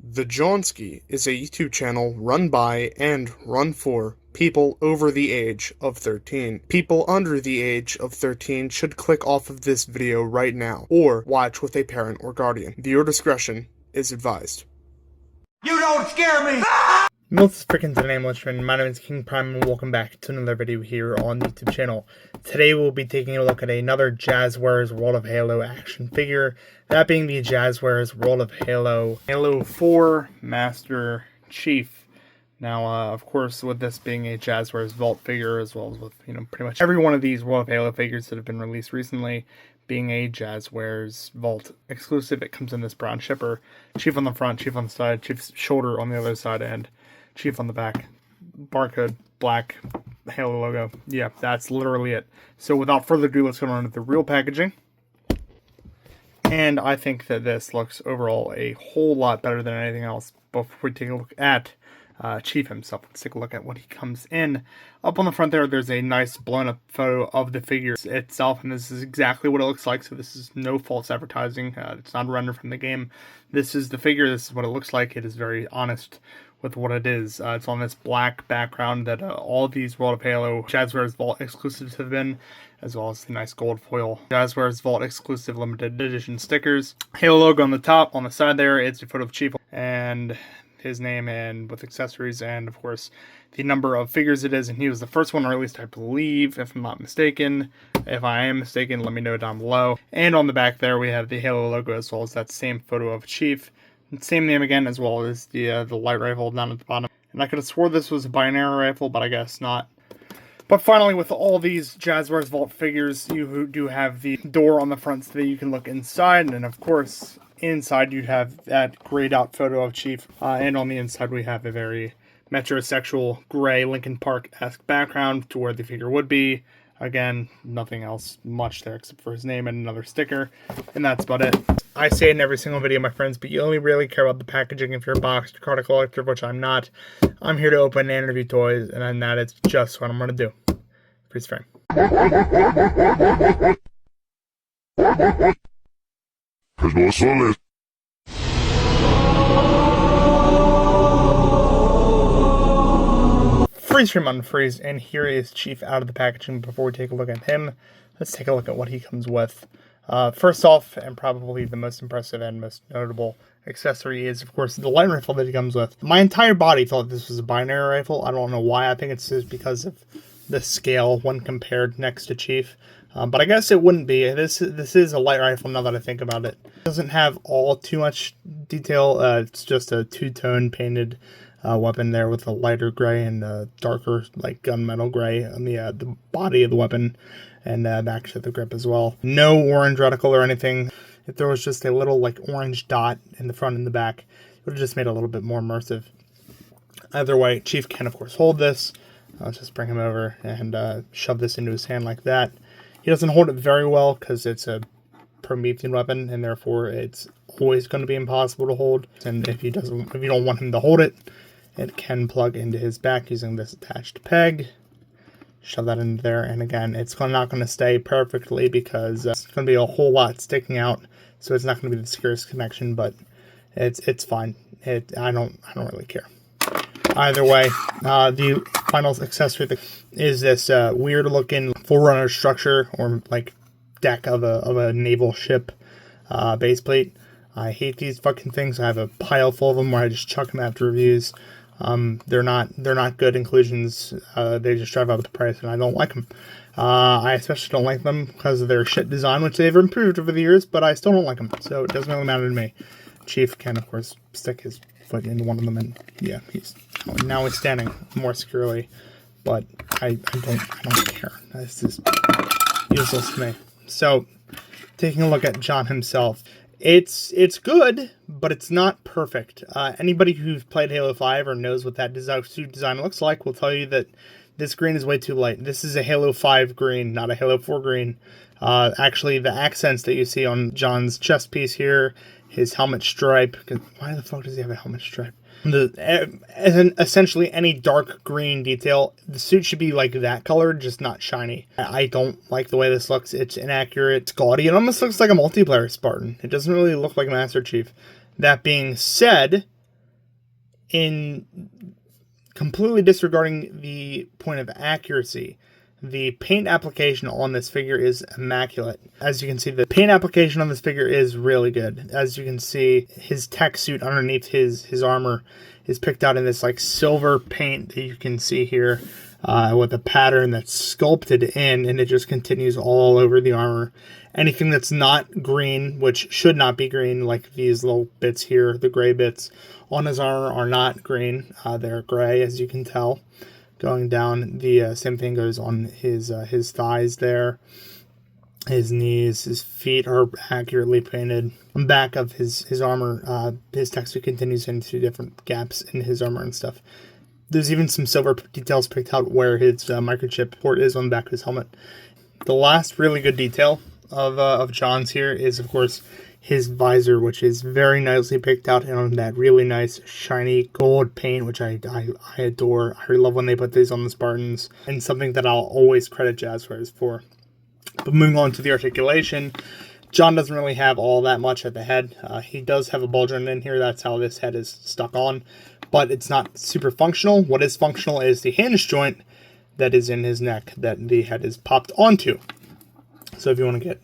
The Johnsky is a YouTube channel run by and run for people over the age of 13. People under the age of 13 should click off of this video right now, or watch with a parent or guardian. Viewer discretion is advised. You don't scare me! Mills freaking to the name Lichman. My name is King Prime and welcome back to another video here on the YouTube channel. Today we'll be taking a look at another Jazwares World of Halo action figure. That being the Jazwares World of Halo 4 Master Chief. Now, of course, with this being a Jazwares Vault figure, as well as with, pretty much every one of these World of Halo figures that have been released recently, being a Jazwares Vault exclusive, it comes in this brown shipper. Chief on the front, Chief on the side, Chief's shoulder on the other side, and Chief on the back. Barcode, black, Halo logo. Yeah, that's literally it. So without further ado, let's go on to the real packaging. And I think that this looks overall a whole lot better than anything else. Before we take a look at Chief himself, let's take a look at what he comes in. Up on the front there's a nice blown up photo of the figure itself, and this is exactly what it looks like. So this is no false advertising. It's not a render from the game. This is the figure. This is what it looks like. It is very honest with what it is. It's on this black background that all these World of Halo Jazwares Vault exclusives have been, as well as the nice gold foil Jazwares Vault exclusive limited edition stickers. Halo logo on the top. On the side there, it's a photo of Chief and his name, and with accessories, and of course the number of figures it is, and he was the first one released, I believe, if I'm not mistaken. If I am mistaken, let me know down below. And on the back there we have the Halo logo, as well as that same photo of Chief. Same name again, as well as the light rifle down at the bottom. And I could have swore this was a binary rifle, but I guess not. But finally, with all these Jazwares Vault figures, you do have the door on the front so that you can look inside. And of course, inside you have that grayed out photo of Chief. And on the inside we have a very metrosexual gray Linkin Park-esque background to where the figure would be. Again, nothing else much there except for his name and another sticker. And that's about it. I say it in every single video, my friends, but you only really care about the packaging if you're a boxed card collector, which I'm not. I'm here to open and review toys, and that is just what I'm going to do. Freeze frame. Freeze frame unfreeze, and here is Chief out of the packaging. Before we take a look at him, let's take a look at what he comes with. First off, and probably the most impressive and most notable accessory is, of course, the light rifle that he comes with. My entire body thought this was a binary rifle. I don't know why. I think it's just because of the scale when compared next to Chief. But I guess it wouldn't be. This is a light rifle now that I think about it. It doesn't have all too much detail. It's just a two-tone painted weapon there with a lighter gray and a darker, like, gunmetal gray on the body of the weapon. And back to the grip as well. No orange reticle or anything. If there was just a little like orange dot in the front and the back, it would have just made it a little bit more immersive. Either way, Chief can of course hold this. Let's just bring him over and shove this into his hand like that. He doesn't hold it very well because it's a Promethean weapon, and therefore it's always going to be impossible to hold. And if you don't want him to hold it, it can plug into his back using this attached peg. Shove that in there, and again, it's not going to stay perfectly because it's going to be a whole lot sticking out, so it's not going to be the securest connection, but it's fine. I don't really care. Either way, the final accessory is this weird looking Forerunner structure, or like deck of a naval ship base plate. I hate these fucking things. I have a pile full of them where I just chuck them after reviews. They're not good inclusions. They just drive up the price, and I don't like them. I especially don't like them because of their shit design, which they've improved over the years, but I still don't like them, so it doesn't really matter to me. Chief can, of course, stick his foot into one of them, and yeah, now he's standing more securely, but I don't care. This is useless to me. So, taking a look at John himself. It's good, but it's not perfect. Anybody who's played Halo 5 or knows what that suit design looks like will tell you that this green is way too light. This is a Halo 5 green, not a Halo 4 green. Actually, the accents that you see on John's chest piece here, his helmet stripe. Why the fuck does he have a helmet stripe? Essentially any dark green detail, the suit should be like that color, just not shiny. I don't like the way this looks. It's inaccurate, it's gaudy. It almost looks like a multiplayer Spartan. It doesn't really look like Master Chief. That being said, in completely disregarding the point of accuracy, the paint application on this figure is immaculate. As you can see, the paint application on this figure is really good. As you can see, his tech suit underneath his armor is picked out in this like silver paint that you can see here, with a pattern that's sculpted in, and it just continues all over the armor. Anything that's not green, which should not be green, like these little bits here, the gray bits on his armor are not green. They're gray, as you can tell. Going down, the same thing goes on his thighs there. His knees, his feet are accurately painted. On the back of his armor, his texture continues into different gaps in his armor and stuff. There's even some silver details picked out where his microchip port is on the back of his helmet. The last really good detail of John's here is, of course, his visor, which is very nicely picked out on that really nice shiny gold paint, which I adore. I really love when they put these on the Spartans, and something that I'll always credit Jazzwares for. But moving on to the articulation, John doesn't really have all that much at the head. He does have a ball joint in here. That's how this head is stuck on, but it's not super functional. What is functional is the hinge joint that is in his neck that the head is popped onto. So if you want to get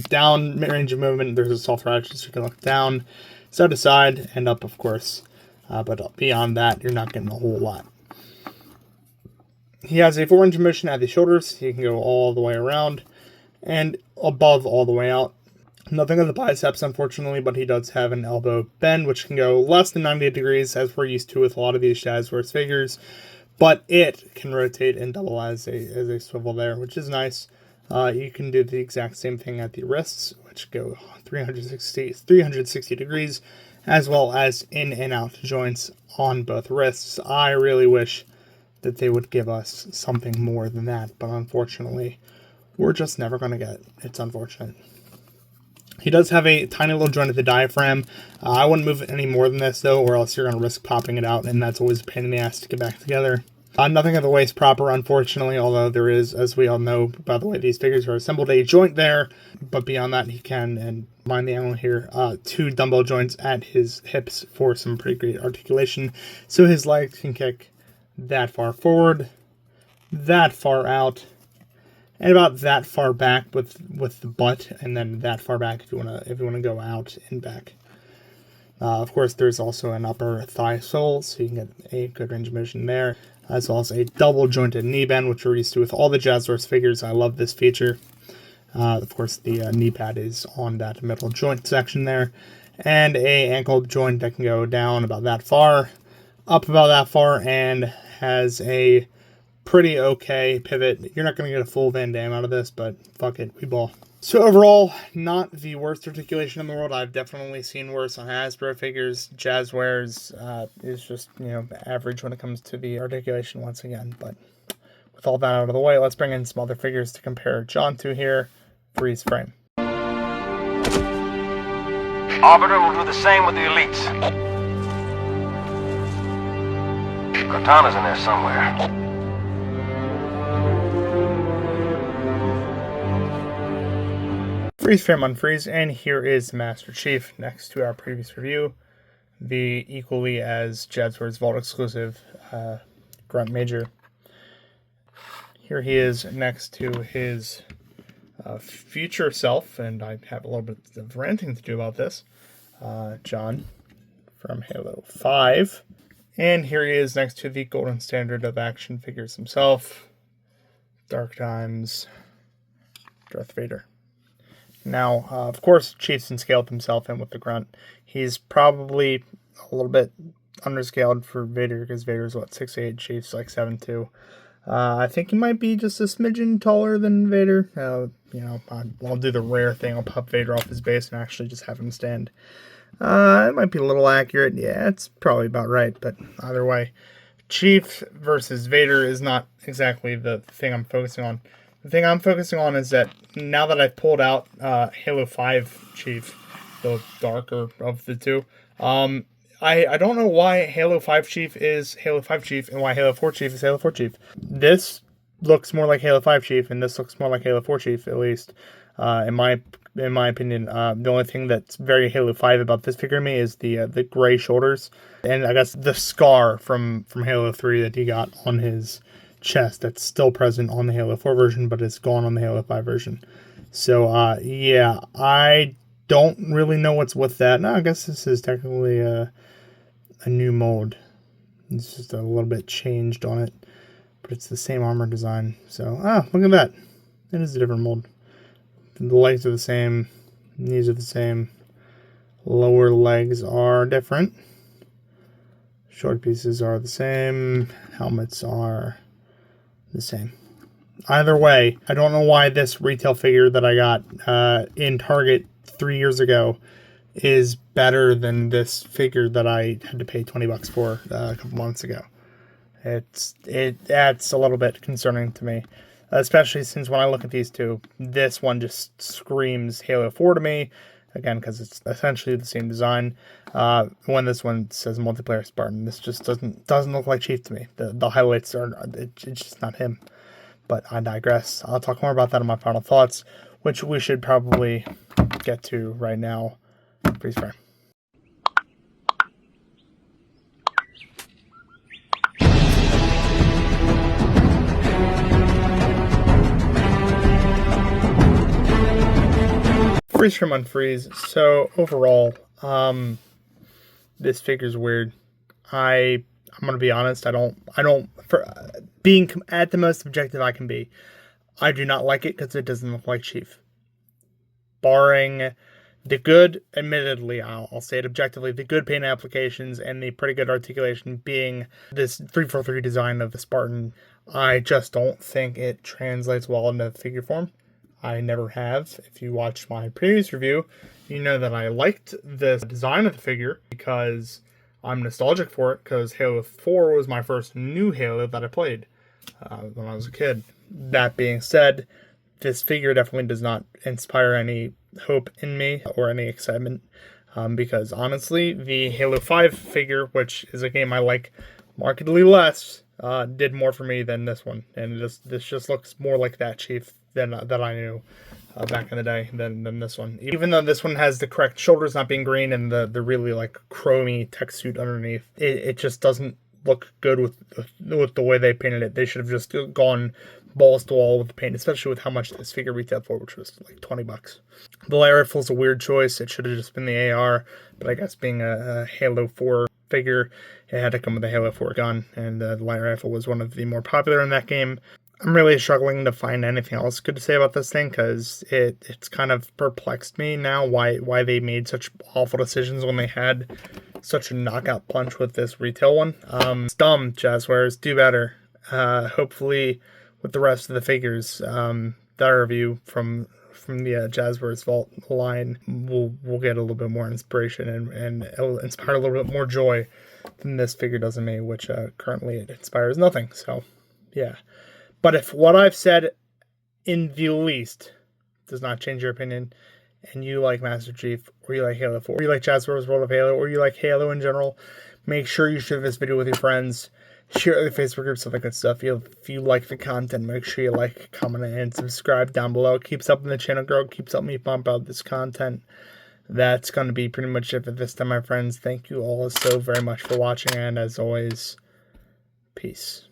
down range of movement, there's a soft ratchet, so you can look down, side to side, and up, of course. But beyond that, you're not getting a whole lot. He has a 4-inch of motion at the shoulders. He can go all the way around and above all the way out. Nothing of the biceps, unfortunately, but he does have an elbow bend, which can go less than 90 degrees, as we're used to with a lot of these Jazzwares figures. But it can rotate and double as a swivel there, which is nice. You can do the exact same thing at the wrists, which go 360 degrees, as well as in and out joints on both wrists. I really wish that they would give us something more than that, but unfortunately, we're just never going to get it. It's unfortunate. He does have a tiny little joint at the diaphragm. I wouldn't move it any more than this, though, or else you're going to risk popping it out, and that's always a pain in the ass to get back together. Nothing at the waist proper, unfortunately, although there is, as we all know, by the way these figures are assembled, a joint there. But beyond that, he can, and mind the angle here, 2 dumbbell joints at his hips for some pretty great articulation. So his legs can kick that far forward, that far out, and about that far back with the butt, and then that far back if you wanna go out and back. Of course, there's also an upper thigh sole, so you can get a good range of motion there, as well as a double jointed knee bend, which we're used to with all the Jazzwares figures. I love this feature. Of course, the knee pad is on that middle joint section there, and a ankle joint that can go down about that far, up about that far, and has a pretty okay pivot. You're not going to get a full Van Damme out of this, but fuck it, we ball. So overall, not the worst articulation in the world. I've definitely seen worse on Hasbro figures. Jazzwares is just, average when it comes to the articulation once again. But with all that out of the way, let's bring in some other figures to compare John to here. Freeze frame. Arbiter will do the same with the elites. Cortana's in there somewhere. Freeze frame unfreeze, and here is the Master Chief next to our previous review, the equally as Jazzwares Vault exclusive Grunt Major. Here he is next to his future self, and I have a little bit of ranting to do about this, John from Halo 5. And here he is next to the golden standard of action figures himself, Dark Times, Darth Vader. Now, of course, Chief's scaled himself in with the Grunt. He's probably a little bit underscaled for Vader, because Vader's, 6'8", Chief's like 7'2". I think he might be just a smidgen taller than Vader. I'll do the rare thing. I'll pop Vader off his base and actually just have him stand. It might be a little accurate. Yeah, it's probably about right, but either way, Chief versus Vader is not exactly the thing I'm focusing on. The thing I'm focusing on is that now that I've pulled out Halo 5 Chief, the darker of the two, I don't know why Halo 5 Chief is Halo 5 Chief and why Halo 4 Chief is Halo 4 Chief. This looks more like Halo 5 Chief, and this looks more like Halo 4 Chief, at least in my in my opinion. The only thing that's very Halo 5 about this figure to me is the gray shoulders, and I guess the scar from Halo 3 that he got on his chest that's still present on the Halo 4 version, but it's gone on the Halo 5 version. So, yeah, I don't really know what's with that. No, I guess this is technically a new mold. It's just a little bit changed on it, but it's the same armor design. So, look at that. It is a different mold. The legs are the same. Knees are the same. Lower legs are different. Short pieces are the same. Helmets are the same. Either way, I don't know why this retail figure that I got in Target 3 years ago is better than this figure that I had to pay $20 for a couple months ago. That's a little bit concerning to me, especially since when I look at these two, this one just screams Halo 4 to me, again, because it's essentially the same design. When this one says multiplayer Spartan, this just doesn't look like Chief to me. The highlights it's just not him. But I digress. I'll talk more about that in my final thoughts, which we should probably get to right now. Freeze frame. Freeze frame on freeze. So overall, this figure's weird. I'm gonna be honest. I don't. For being at the most objective I can be, I do not like it because it doesn't look like Chief. Barring the good, admittedly, I'll say it objectively, the good paint applications and the pretty good articulation being this 343 design of the Spartan, I just don't think it translates well into figure form. I never have. If you watched my previous review, you know that I liked the design of the figure because I'm nostalgic for it, because Halo 4 was my first new Halo that I played when I was a kid. That being said, this figure definitely does not inspire any hope in me or any excitement, because honestly, the Halo 5 figure, which is a game I like markedly less, did more for me than this one. And this just looks more like that Chief that I knew back in the day than this one. Even though this one has the correct shoulders not being green and the really like chromy tech suit underneath, it just doesn't look good with the way they painted it. They should have just gone balls to wall with the paint, especially with how much this figure retailed for, which was like $20. The light rifle is a weird choice. It should have just been the AR, but I guess being a Halo 4 figure, it had to come with a Halo 4 gun, and the light rifle was one of the more popular in that game. I'm really struggling to find anything else good to say about this thing, because it's kind of perplexed me now why they made such awful decisions when they had such a knockout punch with this retail one. It's dumb, Jazzwares. Do better. Hopefully, with the rest of the figures that I review from the Jazzwares Vault line, we'll get a little bit more inspiration and it'll inspire a little bit more joy than this figure does in me, which currently it inspires nothing. So, yeah. But if what I've said in the least does not change your opinion, and you like Master Chief, or you like Halo 4, or you like Jazzwares World of Halo, or you like Halo in general, make sure you share this video with your friends. Share it in the Facebook groups, all that good stuff. If you like the content, make sure you like, comment, and subscribe down below. It keeps helping the channel grow. It keeps helping me bump out this content. That's going to be pretty much it for this time, my friends. Thank you all so very much for watching, and as always, peace.